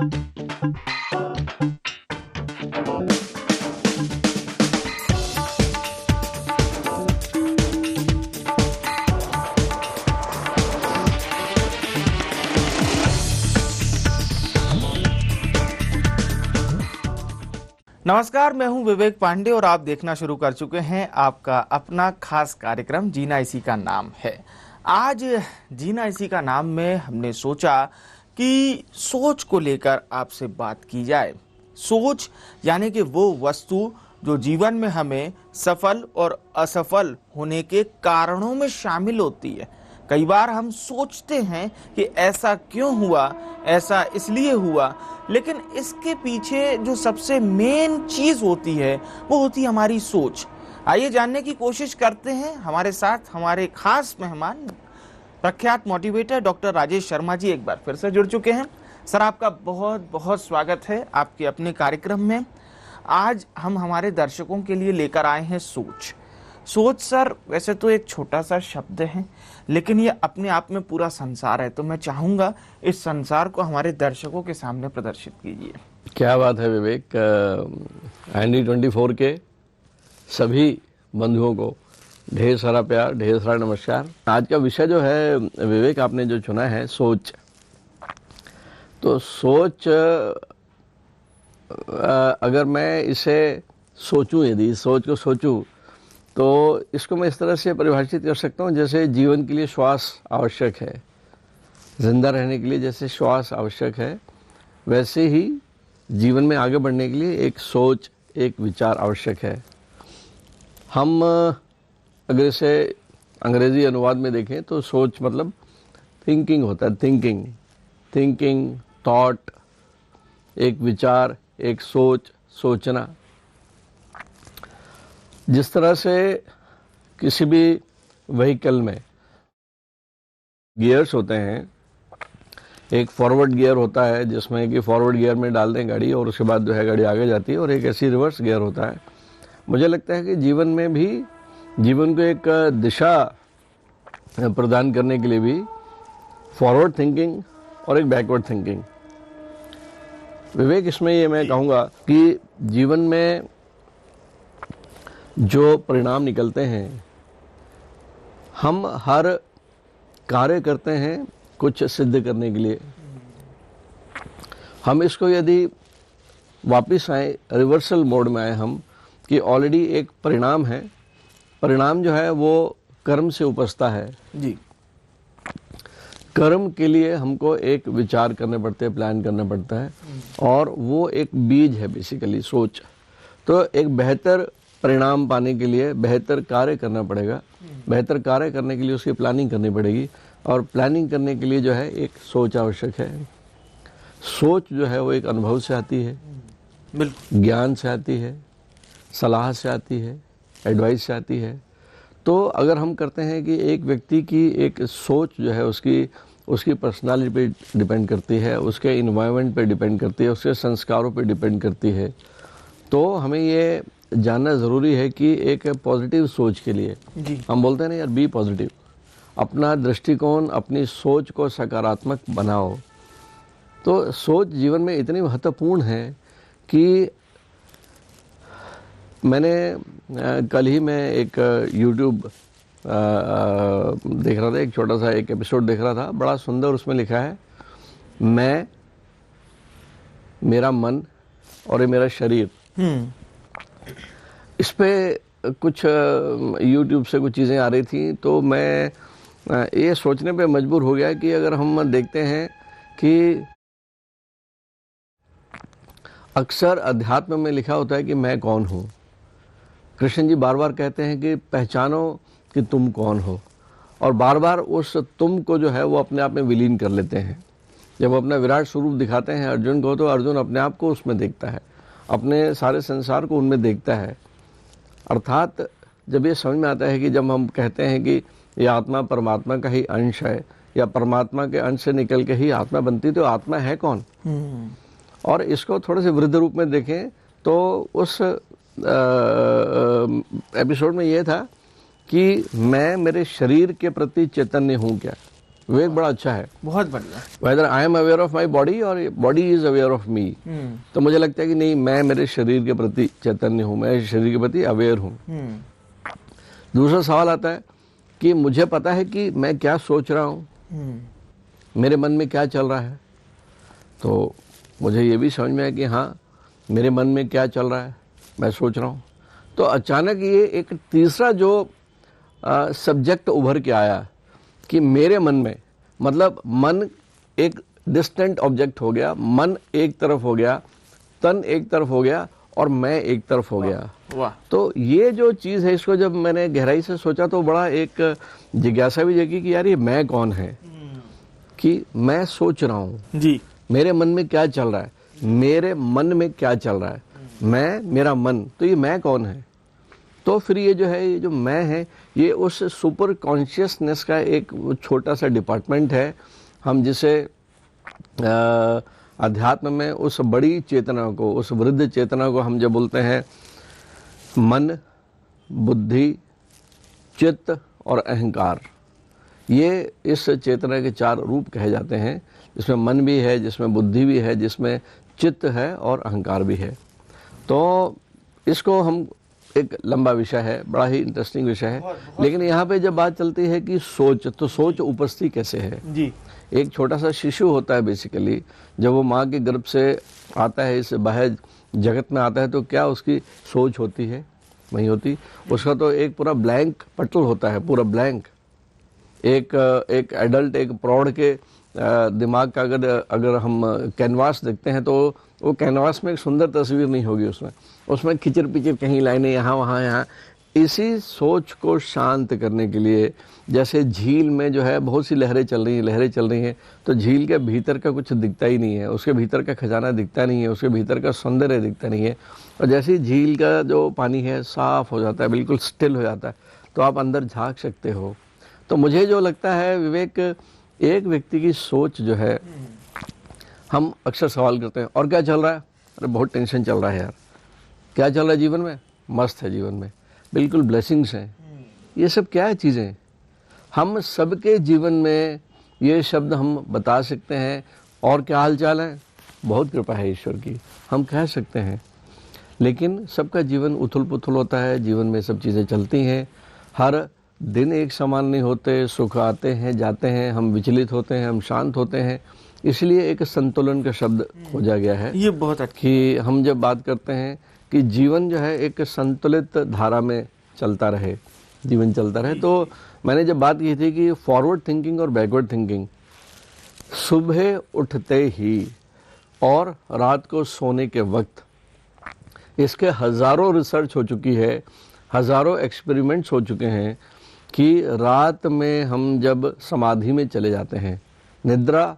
नमस्कार, मैं हूं विवेक पांडे और आप देखना शुरू कर चुके हैं आपका अपना खास कार्यक्रम जीना इसी का नाम है। आज जीना इसी का नाम में हमने सोचा कि सोच को लेकर आपसे बात की जाए। सोच यानी कि वो वस्तु जो जीवन में हमें सफल और असफल होने के कारणों में शामिल होती है। कई बार हम सोचते हैं कि ऐसा क्यों हुआ, ऐसा इसलिए हुआ, लेकिन इसके पीछे जो सबसे मेन चीज होती है वो होती है हमारी सोच। आइए जानने की कोशिश करते हैं। हमारे साथ हमारे खास मेहमान प्रख्यात मोटिवेटर डॉक्टर राजेश शर्मा जी एक बार फिर से जुड़ चुके हैं। सर, आपका बहुत बहुत स्वागत है आपके अपने कार्यक्रम में। आज हम हमारे दर्शकों के लिए लेकर आए हैं सोच। सोच सर वैसे तो एक छोटा सा शब्द है, लेकिन ये अपने आप में पूरा संसार है। तो मैं चाहूंगा इस संसार को हमारे दर्शकों के सामने प्रदर्शित कीजिए। क्या बात है विवेक। एनडी 24 के सभी बंधुओं को ढेर सारा प्यार, ढेर सारा नमस्कार। आज का विषय जो है विवेक आपने जो चुना है सोच, तो सोच अगर मैं इसे सोचूं, यदि सोच को सोचूं तो इसको मैं इस तरह से परिभाषित कर सकता हूँ जैसे जीवन के लिए श्वास आवश्यक है, जिंदा रहने के लिए जैसे श्वास आवश्यक है, वैसे ही जीवन में आगे बढ़ने के लिए एक सोच, एक विचार आवश्यक है। हम अगर इसे अंग्रेजी अनुवाद में देखें तो सोच मतलब थिंकिंग होता है। थिंकिंग, थॉट, एक विचार, एक सोच, सोचना। जिस तरह से किसी भी व्हीकल में गियर्स होते हैं, एक फॉरवर्ड गियर होता है जिसमें कि फॉरवर्ड गियर में डाल दें गाड़ी और उसके बाद जो है गाड़ी आगे जाती है, और एक ऐसी रिवर्स गियर होता है। मुझे लगता है कि जीवन में भी जीवन को एक दिशा प्रदान करने के लिए भी फॉरवर्ड थिंकिंग और एक बैकवर्ड थिंकिंग। विवेक, इसमें ये मैं कहूँगा कि जीवन में जो परिणाम निकलते हैं, हम हर कार्य करते हैं कुछ सिद्ध करने के लिए। हम इसको यदि वापस आए, रिवर्सल मोड में आए हम, कि ऑलरेडी एक परिणाम है, परिणाम जो है वो कर्म से उपजता है जी। कर्म के लिए हमको एक विचार करने पड़ते हैं, प्लान करना पड़ता है, और वो एक बीज है बेसिकली सोच। तो एक बेहतर परिणाम पाने के लिए बेहतर कार्य करना पड़ेगा। बेहतर कार्य करने के लिए उसकी प्लानिंग करनी पड़ेगी, और प्लानिंग करने के लिए जो है एक सोच आवश्यक है। सोच जो है वो एक अनुभव से आती है, ज्ञान से आती है, सलाह से आती है, एडवाइस से आती है। तो अगर हम करते हैं कि एक व्यक्ति की एक सोच जो है उसकी पर्सनालिटी पे डिपेंड करती है, उसके इन्वायरमेंट पे डिपेंड करती है, उसके संस्कारों पे डिपेंड करती है, तो हमें ये जानना ज़रूरी है कि एक पॉजिटिव सोच के लिए जी। हम बोलते हैं ना यार, बी पॉजिटिव। अपना दृष्टिकोण, अपनी सोच को सकारात्मक बनाओ। तो सोच जीवन में इतनी महत्वपूर्ण है कि मैंने कल ही मैं एक यूट्यूब देख रहा था, एक छोटा सा एक एपिसोड देख रहा था। बड़ा सुंदर उसमें लिखा है, मैं, मेरा मन और ये मेरा शरीर। इस पे कुछ YouTube से कुछ चीज़ें आ रही थी, तो मैं ये सोचने पे मजबूर हो गया कि अगर हम देखते हैं कि अक्सर अध्यात्म में लिखा होता है कि मैं कौन हूँ। कृष्ण जी बार बार कहते हैं कि पहचानो कि तुम कौन हो, और बार बार उस तुम को जो है वो अपने आप में विलीन कर लेते हैं। जब अपना विराट स्वरूप दिखाते हैं अर्जुन को, तो अर्जुन अपने आप को उसमें देखता है, अपने सारे संसार को उनमें देखता है। अर्थात जब ये समझ में आता है कि जब हम कहते हैं कि ये आत्मा परमात्मा का ही अंश है, या परमात्मा के अंश से निकल के ही आत्मा बनती, तो आत्मा है कौन। और इसको थोड़े से वृद्ध रूप में देखें तो उस एपिसोड में ये था कि मैं मेरे शरीर के प्रति चैतन्य हूँ क्या, विवेक बड़ा अच्छा है। बहुत बढ़िया। Whether I am aware of my body और body is aware of me. तो मुझे लगता है कि नहीं, मैं मेरे शरीर के प्रति चैतन्य हूँ, मैं शरीर के प्रति अवेयर हूँ। दूसरा सवाल आता है कि मुझे पता है कि मैं क्या सोच रहा हूँ, मेरे मन में क्या चल रहा है। तो मुझे ये भी समझ में आया कि हाँ, मेरे मन में क्या चल रहा है, मैं सोच रहा हूँ। तो अचानक ये एक तीसरा जो सब्जेक्ट उभर के आया कि मेरे मन में, मतलब मन एक डिस्टेंट ऑब्जेक्ट हो गया, मन एक तरफ हो गया, तन एक तरफ हो गया और मैं एक तरफ हो गया। वाह। तो ये जो चीज़ है, इसको जब मैंने गहराई से सोचा तो बड़ा एक जिज्ञासा भी जगी कि यार ये मैं कौन है, कि मैं सोच रहा हूँ जी, मेरे मन में क्या चल रहा है, मेरे मन में क्या चल रहा है, मैं, मेरा मन, तो ये मैं कौन है। तो फिर ये जो है, ये जो मैं है, ये उस सुपर कॉन्शियसनेस का एक छोटा सा डिपार्टमेंट है, हम जिसे अध्यात्म में उस बड़ी चेतना को, उस वृद्ध चेतना को हम जब बोलते हैं मन, बुद्धि, चित्त और अहंकार, ये इस चेतना के 4 रूप कहे जाते हैं, जिसमें मन भी है, जिसमें बुद्धि भी है, जिसमें चित्त है और अहंकार भी है। तो इसको हम, एक लंबा विषय है, बड़ा ही इंटरेस्टिंग विषय है, लेकिन यहाँ पे जब बात चलती है कि सोच, तो सोच उपस्थिति कैसे है जी। एक छोटा सा शिशु होता है बेसिकली, जब वो माँ के गर्भ से आता है, इस बाहर जगत में आता है, तो क्या उसकी सोच होती है? नहीं होती। उसका तो एक पूरा ब्लैंक पटल होता है, पूरा ब्लैंक। एक एडल्ट, एक प्रौढ़ के दिमाग का अगर हम कैनवास देखते हैं, तो वो कैनवास में एक सुंदर तस्वीर नहीं होगी, उसमें खिचर पिचर कहीं लाइनें यहाँ वहाँ यहाँ। इसी सोच को शांत करने के लिए, जैसे झील में जो है बहुत सी लहरें चल रही हैं, तो झील के भीतर का कुछ दिखता ही नहीं है, उसके भीतर का खजाना दिखता नहीं है, उसके भीतर का सौंदर्य दिखता नहीं है। और जैसे ही झील का जो पानी है साफ हो जाता है, बिल्कुल स्टिल हो जाता है, तो आप अंदर झांक सकते हो। तो मुझे जो लगता है विवेक, एक व्यक्ति की सोच जो है, हम अक्सर सवाल करते हैं और क्या चल रहा है, अरे बहुत टेंशन चल रहा है यार, क्या चल रहा है जीवन में, मस्त है जीवन में, बिल्कुल ब्लेसिंग्स हैं। ये सब क्या है चीज़ें, हम सबके जीवन में ये शब्द हम बता सकते हैं, और क्या हाल चाल है, बहुत कृपा है ईश्वर की, हम कह सकते हैं। लेकिन सबका जीवन उथल पुथल होता है, जीवन में सब चीज़ें चलती हैं, हर दिन एक समान नहीं होते, सुख आते हैं जाते हैं, हम विचलित होते हैं, हम शांत होते हैं। इसलिए एक संतुलन का शब्द खोजा गया है, ये बहुत अच्छा कि हम जब बात करते हैं कि जीवन जो है एक संतुलित धारा में चलता रहे, जीवन चलता रहे। तो मैंने जब बात की थी कि फॉरवर्ड थिंकिंग और बैकवर्ड थिंकिंग, सुबह उठते ही और रात को सोने के वक्त, इसके हज़ारों रिसर्च हो चुकी है, हज़ारों एक्सपेरिमेंट्स हो चुके हैं कि रात में हम जब समाधि में चले जाते हैं, निद्रा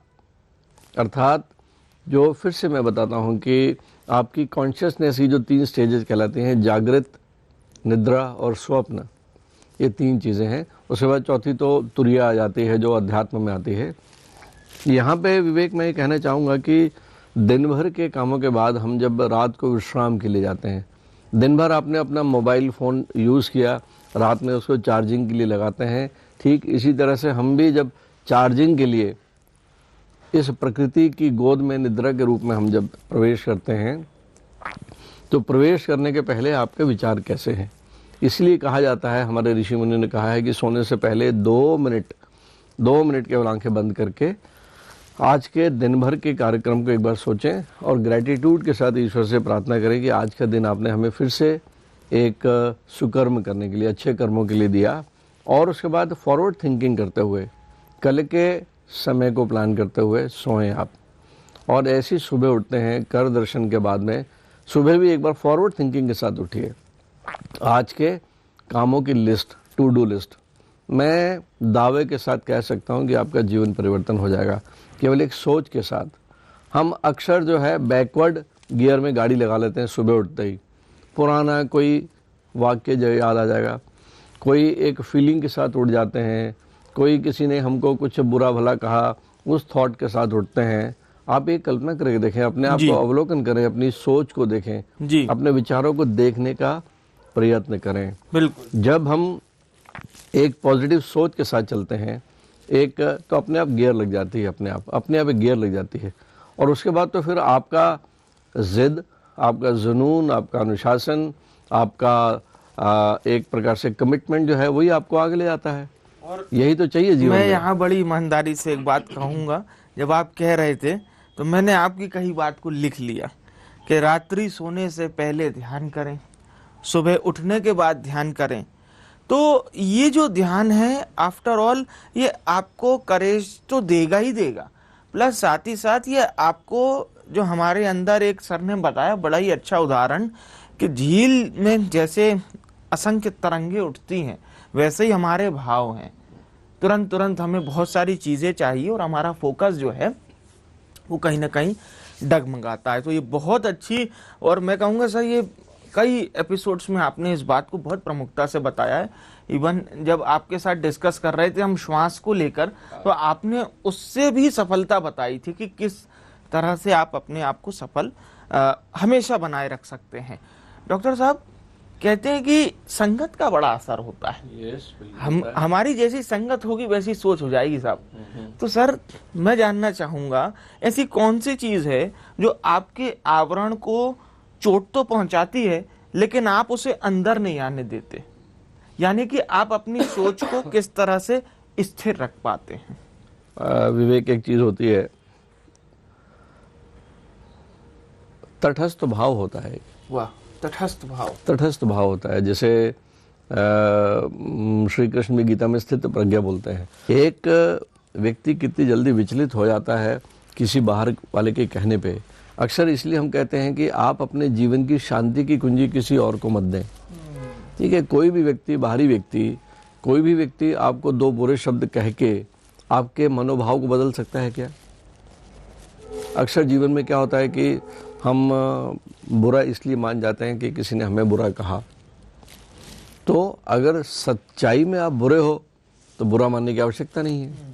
अर्थात जो, फिर से मैं बताता हूँ कि आपकी कॉन्शियसनेस की जो 3 स्टेजेस कहलाती हैं, जागृत, निद्रा और स्वप्न, ये 3 चीज़ें हैं। उसके बाद चौथी तो तुरिया आ जाती है, जो अध्यात्म में आती है। यहाँ पे विवेक मैं ये कहना चाहूँगा कि दिन भर के कामों के बाद हम जब रात को विश्राम के लिए जाते हैं, दिन भर आपने अपना मोबाइल फ़ोन यूज़ किया, रात में उसको चार्जिंग के लिए लगाते हैं। ठीक इसी तरह से हम भी जब चार्जिंग के लिए इस प्रकृति की गोद में, निद्रा के रूप में हम जब प्रवेश करते हैं, तो प्रवेश करने के पहले आपके विचार कैसे हैं। इसलिए कहा जाता है, हमारे ऋषि मुनि ने कहा है कि सोने से पहले 2 मिनट केवल आंखें बंद करके आज के दिन भर के कार्यक्रम को एक बार सोचें और ग्रैटिट्यूड के साथ ईश्वर से प्रार्थना करें कि आज का दिन आपने हमें फिर से एक सुकर्म करने के लिए, अच्छे कर्मों के लिए दिया। और उसके बाद फॉरवर्ड थिंकिंग करते हुए, कल के समय को प्लान करते हुए सोएं आप। और ऐसी सुबह उठते हैं कर दर्शन के बाद में, सुबह भी एक बार फॉरवर्ड थिंकिंग के साथ उठिए। आज के कामों की लिस्ट, टू डू लिस्ट, मैं दावे के साथ कह सकता हूं कि आपका जीवन परिवर्तन हो जाएगा केवल एक सोच के साथ। हम अक्सर जो है बैकवर्ड गियर में गाड़ी लगा लेते हैं सुबह उठते ही, पुराना कोई वाक्य जो याद आ जाएगा, कोई एक फीलिंग के साथ उठ जाते हैं, कोई किसी ने हमको कुछ बुरा भला कहा, उस थॉट के साथ उठते हैं। आप एक कल्पना करके देखें, अपने आप को अवलोकन करें, अपनी सोच को देखें जी, अपने विचारों को देखने का प्रयत्न करें। बिल्कुल। जब हम एक पॉजिटिव सोच के साथ चलते हैं, एक तो अपने आप गियर लग जाती है, अपने आप एक गियर लग जाती है। और उसके बाद तो फिर आपका जिद, आपका जुनून, आपका अनुशासन, आपका एक प्रकार से कमिटमेंट जो है वही आपको आगे ले जाता है। और यही तो चाहिए जीवन मैं में। यहाँ बड़ी ईमानदारी से एक बात कहूंगा, जब आप कह रहे थे तो मैंने आपकी कही बात को लिख लिया कि रात्रि सोने से पहले ध्यान करें, सुबह उठने के बाद ध्यान करें। तो ये जो ध्यान है आफ्टर ऑल ये आपको करेज तो देगा ही देगा, प्लस साथ ही साथ ये आपको जो हमारे अंदर एक सर ने बताया बड़ा ही अच्छा उदाहरण कि झील में जैसे असंख्य तरंगे उठती हैं वैसे ही हमारे भाव हैं। तुरंत तुरंत हमें बहुत सारी चीजें चाहिए और हमारा फोकस जो है वो कहीं ना कहीं डगमगाता है। तो ये बहुत अच्छी, और मैं कहूँगा सर ये कई एपिसोड्स में आपने इस बात को बहुत प्रमुखता से बताया है। इवन जब आपके साथ डिस्कस कर रहे थे हम श्वास को लेकर, तो आपने उससे भी सफलता बताई थी कि किस तरह से आप अपने आप को सफल हमेशा बनाए रख सकते हैं। डॉक्टर साहब कहते हैं कि संगत का बड़ा असर होता है। हमारी जैसी संगत होगी वैसी सोच हो जाएगी साहब। तो सर मैं जानना चाहूंगा ऐसी कौन सी चीज है जो आपके आवरण को चोट तो पहुंचाती है लेकिन आप उसे अंदर नहीं आने देते, यानी कि आप अपनी सोच को किस तरह से स्थिर रख पाते हैं? विवेक, एक चीज होती है, तटस्थ भाव होता है। वाह, तटस्थ भाव। तटस्थ भाव होता है। जैसे श्री कृष्ण भी गीता में स्थित प्रज्ञा बोलते हैं। एक व्यक्ति कितनी जल्दी विचलित हो जाता है किसी बाहर वाले के कहने पे। अक्सर इसलिए हम कहते हैं कि आप अपने जीवन की शांति की कुंजी किसी और को मत दें। ठीक है, कोई भी व्यक्ति, बाहरी व्यक्ति, कोई भी व्यक्ति आपको दो बुरे शब्द कह के आपके मनोभाव को बदल सकता है क्या? अक्सर जीवन में क्या होता है कि हम बुरा इसलिए मान जाते हैं कि किसी ने हमें बुरा कहा। तो अगर सच्चाई में आप बुरे हो तो बुरा मानने की आवश्यकता नहीं है।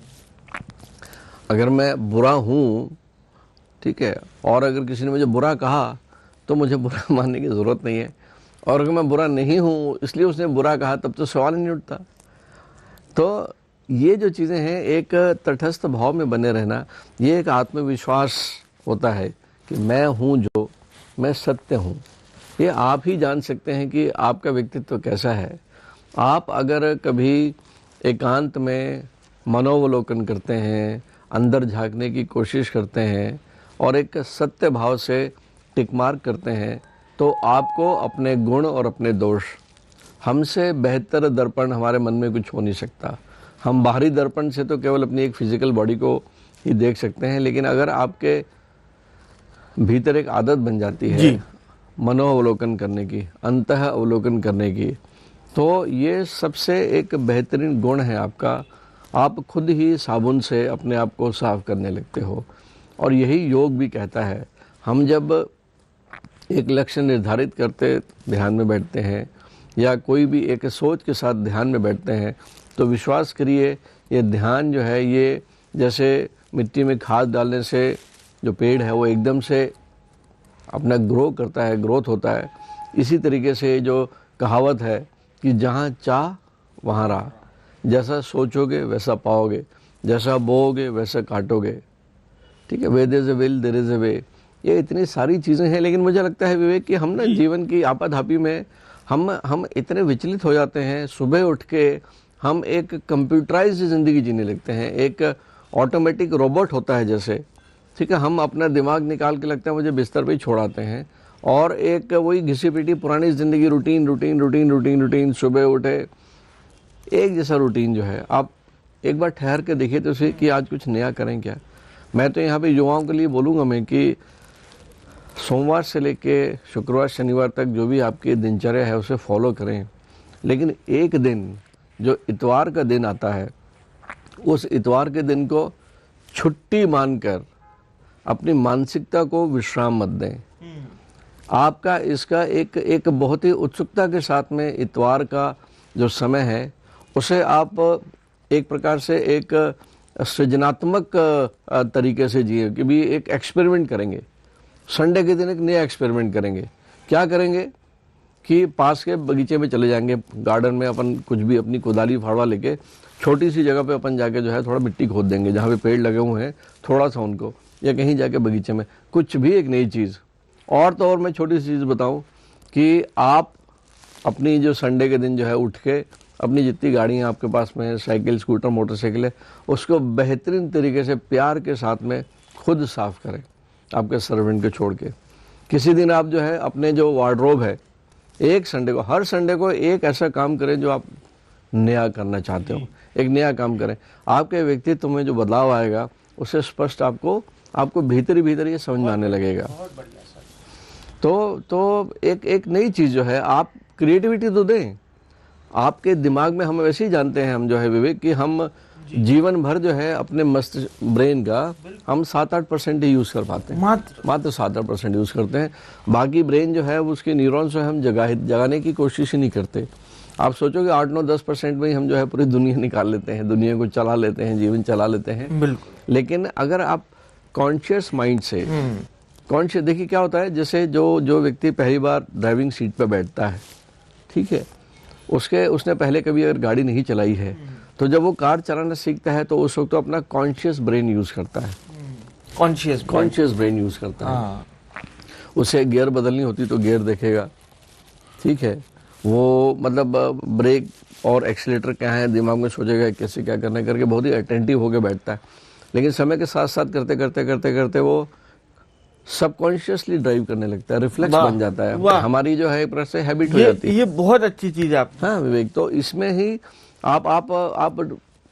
अगर मैं बुरा हूँ, ठीक है, और अगर किसी ने मुझे बुरा कहा तो मुझे बुरा मानने की ज़रूरत नहीं है। और अगर मैं बुरा नहीं हूँ इसलिए उसने बुरा कहा तब तो सवाल ही नहीं उठता। तो ये जो चीज़ें हैं, एक तटस्थ भाव में बने रहना, ये एक आत्मविश्वास होता है कि मैं हूँ जो, मैं सत्य हूँ। ये आप ही जान सकते हैं कि आपका व्यक्तित्व कैसा है। आप अगर कभी एकांत में मनोवलोकन करते हैं, अंदर झांकने की कोशिश करते हैं और एक सत्य भाव से टिक मार्क करते हैं, तो आपको अपने गुण और अपने दोष, हमसे बेहतर दर्पण हमारे मन में कुछ हो नहीं सकता। हम बाहरी दर्पण से तो केवल अपनी एक फिजिकल बॉडी को ही देख सकते हैं, लेकिन अगर आपके भीतर एक आदत बन जाती है मनोअवलोकन करने की, अंतः अवलोकन करने की, तो ये सबसे एक बेहतरीन गुण है आपका। आप खुद ही साबुन से अपने आप को साफ करने लगते हो। और यही योग भी कहता है। हम जब एक लक्ष्य निर्धारित करते ध्यान में बैठते हैं या कोई भी एक सोच के साथ ध्यान में बैठते हैं, तो विश्वास करिए ये ध्यान जो है, ये जैसे मिट्टी में खाद डालने से जो पेड़ है वो एकदम से अपना ग्रो करता है, ग्रोथ होता है। इसी तरीके से जो कहावत है कि जहाँ चाह वहाँ राह, जैसा सोचोगे वैसा पाओगे, जैसा बोओगे वैसा काटोगे। ठीक है, where there is a will there is a way. ये इतनी सारी चीज़ें हैं, लेकिन मुझे लगता है विवेक कि हम ना जीवन की आपाधापी में हम इतने विचलित हो जाते हैं। सुबह उठ के हम एक कंप्यूटराइज्ड ज़िंदगी जीने लगते हैं, एक ऑटोमेटिक रोबोट होता है जैसे। ठीक है, हम अपना दिमाग निकाल के लगता है मुझे बिस्तर पे ही छोड़ाते हैं और एक वही घिसी पिटी पुरानी ज़िंदगी, routine routine routine routine routine, सुबह उठे एक जैसा रूटीन जो है। आप एक बार ठहर के देखिए तो उसे कि आज कुछ नया करें क्या। मैं तो यहाँ पे युवाओं के लिए बोलूँगा मैं कि सोमवार से लेके शुक्रवार शनिवार तक जो भी आपकी दिनचर्या है उसे फॉलो करें, लेकिन एक दिन जो इतवार का दिन आता है, उस इतवार के दिन को छुट्टी मानकर अपनी मानसिकता को विश्राम मत दें। आपका इसका एक बहुत ही उत्सुकता के साथ में इतवार का जो समय है उसे आप एक प्रकार से एक सृजनात्मक तरीके से जिए कि भी एक एक्सपेरिमेंट करेंगे। संडे के दिन एक नया एक्सपेरिमेंट करेंगे। क्या करेंगे कि पास के बगीचे में चले जाएंगे, गार्डन में अपन कुछ भी अपनी कोदाली फावड़ा लेके छोटी सी जगह पे अपन जाके जो है थोड़ा मिट्टी खोद देंगे, जहाँ पे पेड़ लगे हुए हैं थोड़ा सा उनको, या कहीं जाके बगीचे में कुछ भी एक नई चीज़। और तो और मैं छोटी सी चीज़ बताऊं कि आप अपनी जो संडे के दिन जो है उठ के अपनी जितनी गाड़ियाँ आपके पास में है, साइकिल, स्कूटर, मोटरसाइकिल है, उसको बेहतरीन तरीके से प्यार के साथ में खुद साफ़ करें, आपके सर्वेंट को छोड़ के। किसी दिन आप जो है अपने जो वार्डरोब है, एक संडे को, हर संडे को एक ऐसा काम करें जो आप नया करना चाहते हो, एक नया काम करें। आपके व्यक्तित्व में जो बदलाव आएगा उससे स्पष्ट आपको भीतर ही भीतर ये समझ में आने लगेगा। तो एक नई चीज़ जो है, आप क्रिएटिविटी तो दें। आपके दिमाग में, हम वैसे ही जानते हैं, हम जो है विवेक, कि हम जीवन भर जो है अपने मस्तिष्क, ब्रेन का हम 7-8% ही यूज़ कर पाते हैं, मात्र 7-8% यूज़ करते हैं। बाकी ब्रेन जो है वो उसके न्यूरॉन्स जो है हम जगाने की कोशिश ही नहीं करते। आप सोचोगे 8-9-10% में ही हम जो है पूरी दुनिया निकाल लेते हैं, दुनिया को चला लेते हैं, जीवन चला लेते हैं। बिल्कुल। लेकिन अगर आप कॉन्शियस माइंड से, कॉन्शियस, देखिए क्या होता है, जैसे जो व्यक्ति पहली बार ड्राइविंग सीट पर बैठता है, ठीक है, उसने पहले कभी अगर गाड़ी नहीं चलाई है, तो जब वो कार चलाना सीखता है तो उस वक्त तो अपना कॉन्शियस ब्रेन यूज़ करता है, कॉन्शियस ब्रेन यूज़ करता है। उसे गियर बदलनी होती तो गियर देखेगा, ठीक है, वो मतलब ब्रेक और एक्सीलेटर क्या है दिमाग में सोचेगा, कैसे क्या करना है करके बहुत ही अटेंटिव होकर बैठता है। लेकिन समय के साथ साथ करते वो सबकॉन्शियसली ड्राइव करने लगता है, रिफ्लेक्स बन जाता है, हमारी जो है एक तरह से हैबिट हो जाती है। ये बहुत अच्छी चीज है आप। हाँ विवेक, तो इसमें ही आप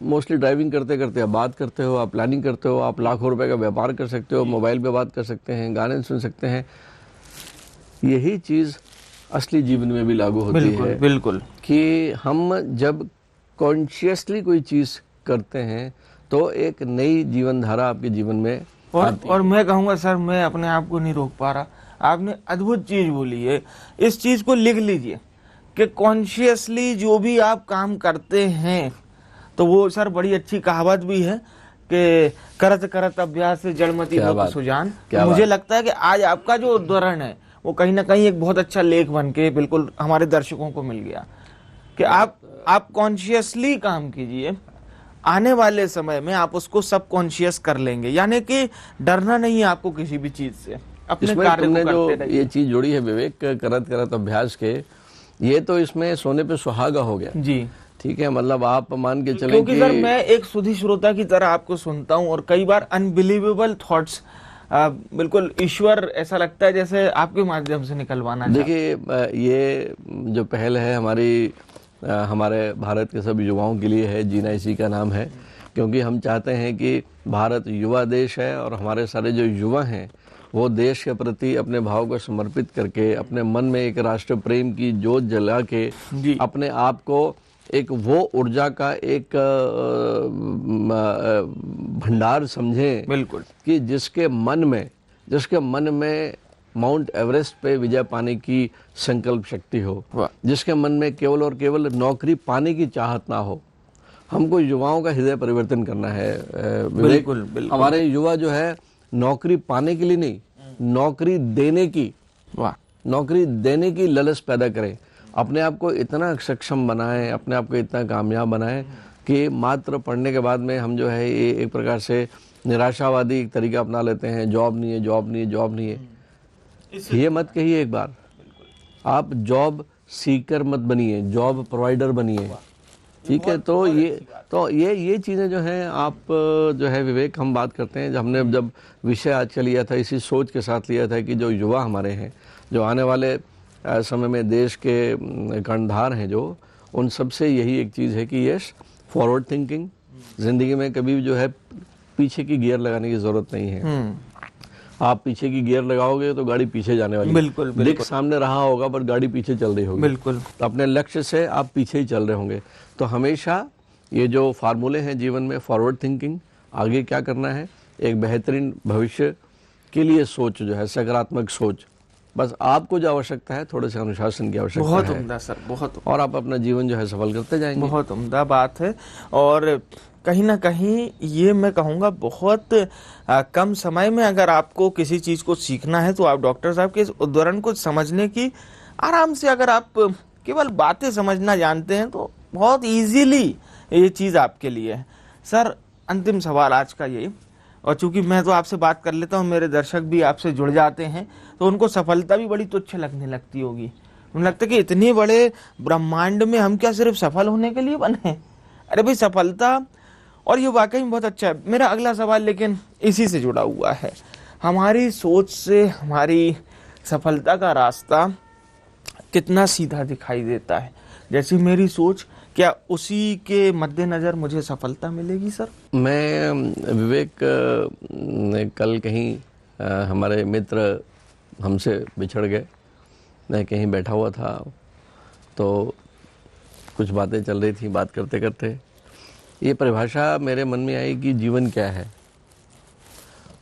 मोस्टली ड्राइविंग करते आप बात करते हो, आप प्लानिंग करते हो, आप लाखों रुपए का व्यापार कर सकते हो, मोबाइल पे बात कर सकते हैं, गाने सुन सकते हैं। यही चीज़ असली जीवन में भी लागू होती है। बिल्कुल। कि हम जब कॉन्शियसली कोई चीज़ करते हैं तो एक नई जीवन धारा आपके जीवन में और मैं कहूँगा सर, मैं अपने आप को नहीं रोक पा रहा, आपने अद्भुत चीज बोली है। इस चीज को लिख लीजिए कि कॉन्शियसली जो भी आप काम करते हैं, तो वो सर बड़ी अच्छी कहावत भी है कि करत करत अभ्यास से जड़मति होत सुजान। मुझे लगता है कि आज आपका जो उदाहरण है वो कहीं ना कहीं एक बहुत अच्छा लेख बन के बिल्कुल हमारे दर्शकों को मिल गया कि आप कॉन्शियसली काम कीजिए, आने वाले समय में आप उसको सब कॉन्शियस कर लेंगे। यानी कि डरना नहीं है आपको किसी भी चीज से, अपने कार्य को करते रहिए। ये चीज जोड़ी है विवेक, करत करत अभ्यास के, ये तो इसमें सोने पे सुहागा हो गया जी। ठीक है, मतलब आप मान के चलें क्योंकि सर मैं एक सुधी श्रोता की तरह आपको सुनता हूँ और कई बार अनबिलीवेबल थॉट्स, बिल्कुल ईश्वर ऐसा लगता है जैसे आपके माध्यम से निकलवाना। देखिए ये जो पहल है हमारे भारत के सभी युवाओं के लिए है, जीना इसी का नाम है, क्योंकि हम चाहते हैं कि भारत युवा देश है और हमारे सारे जो युवा हैं वो देश के प्रति अपने भाव को समर्पित करके, अपने मन में एक राष्ट्र प्रेम की जोत जला के अपने आप को एक वो ऊर्जा का एक भंडार समझें, बिल्कुल, कि जिसके मन में माउंट एवरेस्ट पे विजय पाने की संकल्प शक्ति हो, जिसके मन में केवल और केवल नौकरी पाने की चाहत ना हो। हमको युवाओं का हृदय परिवर्तन करना है। बिल्कुल, बिल्कुल। हमारे युवा जो है नौकरी पाने के लिए नहीं, नौकरी देने की लालच पैदा करें, अपने आप को इतना सक्षम बनाएं, अपने आप को इतना कामयाब बनाएं कि मात्र पढ़ने के बाद में हम जो है ये एक प्रकार से निराशावादी एक तरीका अपना लेते हैं, जॉब नहीं है। ये मत कहिए एक बार, आप जॉब सीकर मत बनिए, जॉब प्रोवाइडर बनिए, ठीक है। तो ये चीज़ें जो हैं, आप जो है विवेक, हम बात करते हैं, जब विषय आज का लिया था इसी सोच के साथ लिया था कि जो युवा हमारे हैं, जो आने वाले समय में देश के कर्णधार हैं, जो उन सबसे यही एक चीज़ है कि यस, फॉरवर्ड थिंकिंग, ज़िंदगी में कभी जो है पीछे की गियर लगाने की ज़रूरत नहीं है। आप पीछे की गियर लगाओगे तो गाड़ी पीछे जाने वाली है। बिल्कुल। दिख सामने रहा होगा पर गाड़ी पीछे चल रही होगी। बिल्कुल। तो अपने लक्ष्य से आप पीछे ही चल रहे होंगे। तो हमेशा ये जो फार्मूले हैं जीवन में, फॉरवर्ड थिंकिंग, आगे क्या करना है, एक बेहतरीन भविष्य के लिए सोच जो है, सकारात्मक सोच, बस आपको जो आवश्यकता है थोड़े से अनुशासन की आवश्यकता है। बहुत उम्दा सर, बहुत। और आप अपना जीवन जो है सफल करते जाएंगे। बहुत उम्दा बात है। और कहीं ना कहीं ये मैं कहूँगा बहुत कम समय में अगर आपको किसी चीज़ को सीखना है तो आप डॉक्टर साहब के इस उदाहरण को समझने की, आराम से अगर आप केवल बातें समझना जानते हैं तो बहुत इजीली ये चीज़ आपके लिए है। सर, अंतिम सवाल आज का ये, और चूंकि मैं तो आपसे बात कर लेता हूँ, मेरे दर्शक भी आपसे जुड़ जाते हैं, तो उनको सफलता भी बड़ी तुच्छ लगने लगती होगी। उन्हें लगता है कि इतने बड़े ब्रह्मांड में हम क्या सिर्फ सफल होने के लिए बने हैं? अरे भाई, सफलता, और ये वाकई में बहुत अच्छा है। मेरा अगला सवाल लेकिन इसी से जुड़ा हुआ है। हमारी सोच से हमारी सफलता का रास्ता कितना सीधा दिखाई देता है? जैसी मेरी सोच, क्या उसी के मद्देनजर मुझे सफलता मिलेगी सर? मैं विवेक कल कहीं हमारे मित्र हमसे बिछड़ गए। मैं कहीं बैठा हुआ था तो कुछ बातें चल रही थी, बात करते करते ये परिभाषा मेरे मन में आई कि जीवन क्या है,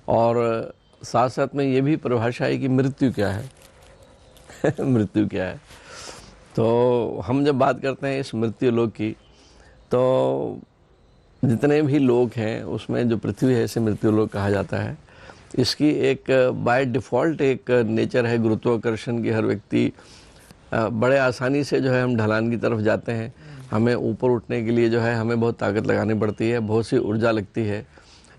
और साथ साथ में ये भी परिभाषा आई कि मृत्यु क्या है। मृत्यु क्या है। तो हम जब बात करते हैं इस मृत्यु लोक की, तो जितने भी लोग हैं उसमें जो पृथ्वी है इसे मृत्यु लोक कहा जाता है। इसकी एक बाय डिफ़ॉल्ट एक नेचर है गुरुत्वाकर्षण की। हर व्यक्ति बड़े आसानी से जो है हम ढलान की तरफ जाते हैं। हमें ऊपर उठने के लिए जो है हमें बहुत ताकत लगानी पड़ती है, बहुत सी ऊर्जा लगती है।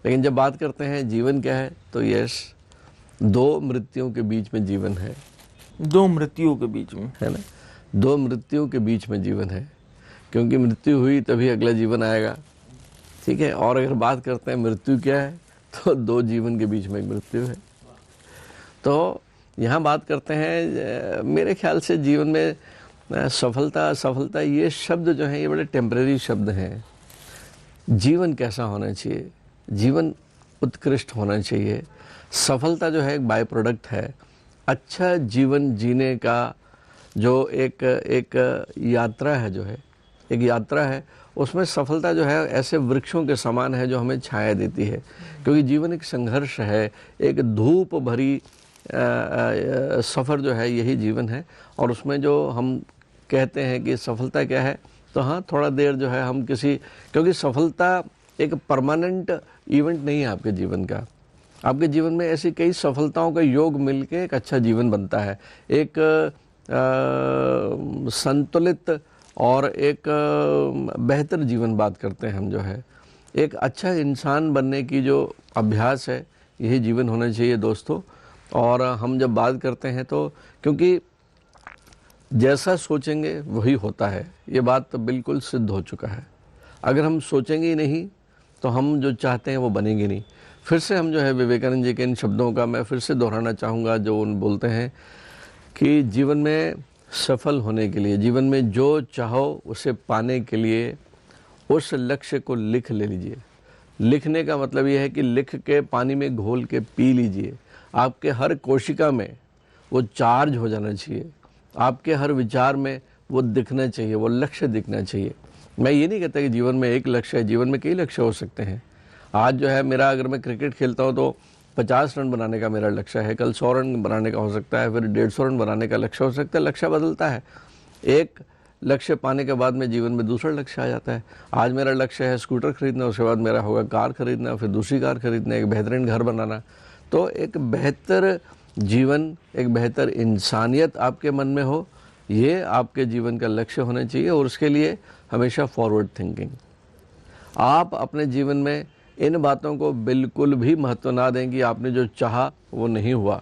लेकिन जब बात करते हैं जीवन क्या है, तो यस, दो मृत्युओं के बीच में जीवन है। दो मृत्युओं के बीच में, है ना, दो मृत्युओं के बीच में जीवन है, क्योंकि मृत्यु हुई तभी अगला जीवन आएगा। ठीक है। और अगर बात करते हैं मृत्यु क्या है, तो दो जीवन के बीच में एक मृत्यु है। तो यहाँ बात करते हैं, मेरे ख्याल से जीवन में सफलता ये शब्द जो हैं ये बड़े टेम्परेरी शब्द हैं। जीवन कैसा होना चाहिए? जीवन उत्कृष्ट होना चाहिए। सफलता जो है एक बाय प्रोडक्ट है। अच्छा जीवन जीने का जो एक यात्रा है, जो है एक यात्रा है, उसमें सफलता जो है ऐसे वृक्षों के समान है जो हमें छाया देती है। क्योंकि जीवन एक संघर्ष है, एक धूप भरी सफ़र जो है यही जीवन है। और उसमें जो हम कहते हैं कि सफलता क्या है, तो हाँ, थोड़ा देर जो है हम क्योंकि सफलता एक परमानेंट इवेंट नहीं है आपके जीवन का। आपके जीवन में ऐसी कई सफलताओं का योग मिलके एक अच्छा जीवन बनता है। एक संतुलित और एक बेहतर जीवन बात करते हैं हम, जो है एक अच्छा इंसान बनने की जो अभ्यास है, यही जीवन होना चाहिए दोस्तों। और हम जब बात करते हैं तो क्योंकि जैसा सोचेंगे वही होता है, ये बात तो बिल्कुल सिद्ध हो चुका है। अगर हम सोचेंगे ही नहीं तो हम जो चाहते हैं वो बनेंगे नहीं। फिर से हम जो है विवेकानंद जी के इन शब्दों का मैं फिर से दोहराना चाहूँगा, जो उन बोलते हैं कि जीवन में सफल होने के लिए, जीवन में जो चाहो उसे पाने के लिए उस लक्ष्य को लिख ले लीजिए। लिखने का मतलब यह है कि लिख के पानी में घोल के पी लीजिए। आपके हर कोशिका में वो चार्ज हो जाना चाहिए। आपके हर विचार में वो दिखना चाहिए, वो लक्ष्य दिखना चाहिए। मैं ये नहीं कहता कि जीवन में एक लक्ष्य है, जीवन में कई लक्ष्य हो सकते हैं। आज जो है मेरा, अगर मैं क्रिकेट खेलता हूँ तो 50 रन बनाने का मेरा लक्ष्य है, कल 100 रन बनाने का हो सकता है, फिर 150 रन बनाने का लक्ष्य हो सकता है। लक्ष्य बदलता है। एक लक्ष्य पाने के बाद में जीवन में दूसरा लक्ष्य आ जाता है। आज मेरा लक्ष्य है स्कूटर खरीदना, उसके बाद मेरा होगा कार खरीदना, फिर दूसरी कार खरीदना, एक बेहतरीन घर बनाना। तो एक बेहतर जीवन, एक बेहतर इंसानियत आपके मन में हो, ये आपके जीवन का लक्ष्य होना चाहिए। और उसके लिए हमेशा फॉरवर्ड थिंकिंग। आप अपने जीवन में इन बातों को बिल्कुल भी महत्व ना दें कि आपने जो चाहा वो नहीं हुआ।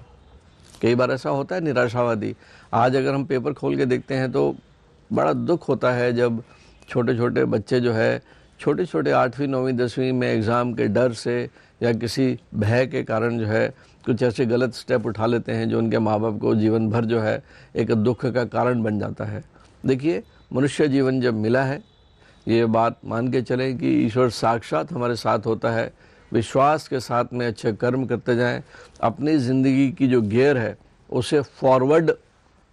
कई बार ऐसा होता है निराशावादी। आज अगर हम पेपर खोल के देखते हैं तो बड़ा दुख होता है जब छोटे छोटे बच्चे जो है छोटे 8वीं 9वीं 10वीं में एग्ज़ाम के डर से या किसी भय के कारण जो है कुछ ऐसे गलत स्टेप उठा लेते हैं जो उनके माँ बाप को जीवन भर जो है एक दुख का कारण बन जाता है। देखिए, मनुष्य जीवन जब मिला है, ये बात मान के चलें कि ईश्वर साक्षात हमारे साथ होता है। विश्वास के साथ में अच्छे कर्म करते जाएं। अपनी ज़िंदगी की जो गियर है उसे फॉरवर्ड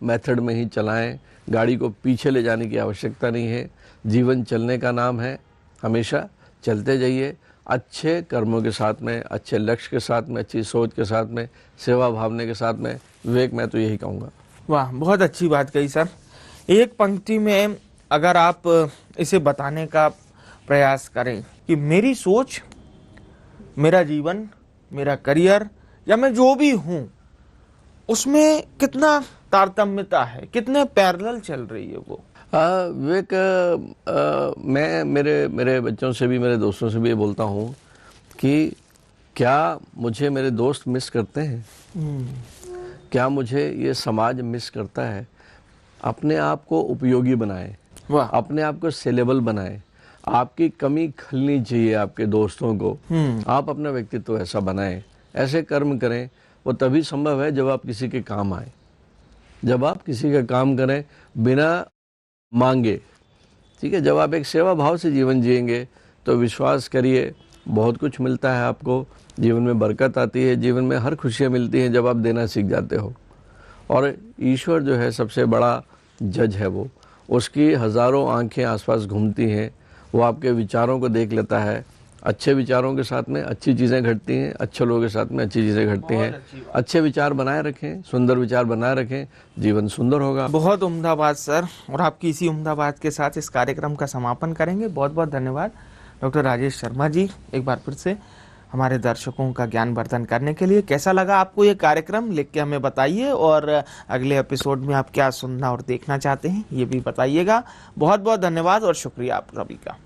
मेथड में ही चलाएं। गाड़ी को पीछे ले जाने की आवश्यकता नहीं है। जीवन चलने का नाम है, हमेशा चलते जाइए अच्छे कर्मों के साथ में, अच्छे लक्ष्य के साथ में, अच्छी सोच के साथ में, सेवा भावना के साथ में। विवेक, मैं तो यही कहूँगा। वाह, बहुत अच्छी बात कही सर। एक पंक्ति में अगर आप इसे बताने का प्रयास करें कि मेरी सोच, मेरा जीवन, मेरा करियर या मैं जो भी हूं, उसमें कितना तारतम्यता है, कितने पैरेलल चल रही है वो? विवेक, मैं मेरे बच्चों से भी, मेरे दोस्तों से भी ये बोलता हूँ कि क्या मुझे मेरे दोस्त मिस करते हैं, क्या मुझे ये समाज मिस करता है। अपने आप को उपयोगी बनाएं, वाह। अपने आप को सेलेबल बनाएं। आपकी कमी खलनी चाहिए आपके दोस्तों को। आप अपना व्यक्तित्व ऐसा बनाएं, ऐसे कर्म करें। वो तभी संभव है जब आप किसी के काम आए, जब आप किसी का काम करें बिना मांगे। ठीक है, जब आप एक सेवा भाव से जीवन जिएंगे तो विश्वास करिए बहुत कुछ मिलता है आपको। जीवन में बरकत आती है, जीवन में हर खुशियाँ मिलती हैं जब आप देना सीख जाते हो। और ईश्वर जो है सबसे बड़ा जज है, वो उसकी हज़ारों आंखें आसपास घूमती हैं। वो आपके विचारों को देख लेता है। अच्छे विचारों के साथ में अच्छी चीज़ें घटती हैं, अच्छे लोगों के साथ में अच्छी चीज़ें घटती हैं। अच्छे विचार बनाए रखें, सुंदर विचार बनाए रखें, जीवन सुंदर होगा। बहुत उम्दा बात सर, और आपकी इसी उम्दा बात के साथ इस कार्यक्रम का समापन करेंगे। बहुत बहुत धन्यवाद डॉक्टर राजेश शर्मा जी, एक बार फिर से हमारे दर्शकों का ज्ञानवर्धन करने के लिए। कैसा लगा आपको ये कार्यक्रम, लिख के हमें बताइए, और अगले एपिसोड में आप क्या सुनना और देखना चाहते हैं ये भी बताइएगा। बहुत बहुत धन्यवाद और शुक्रिया आप सभी का।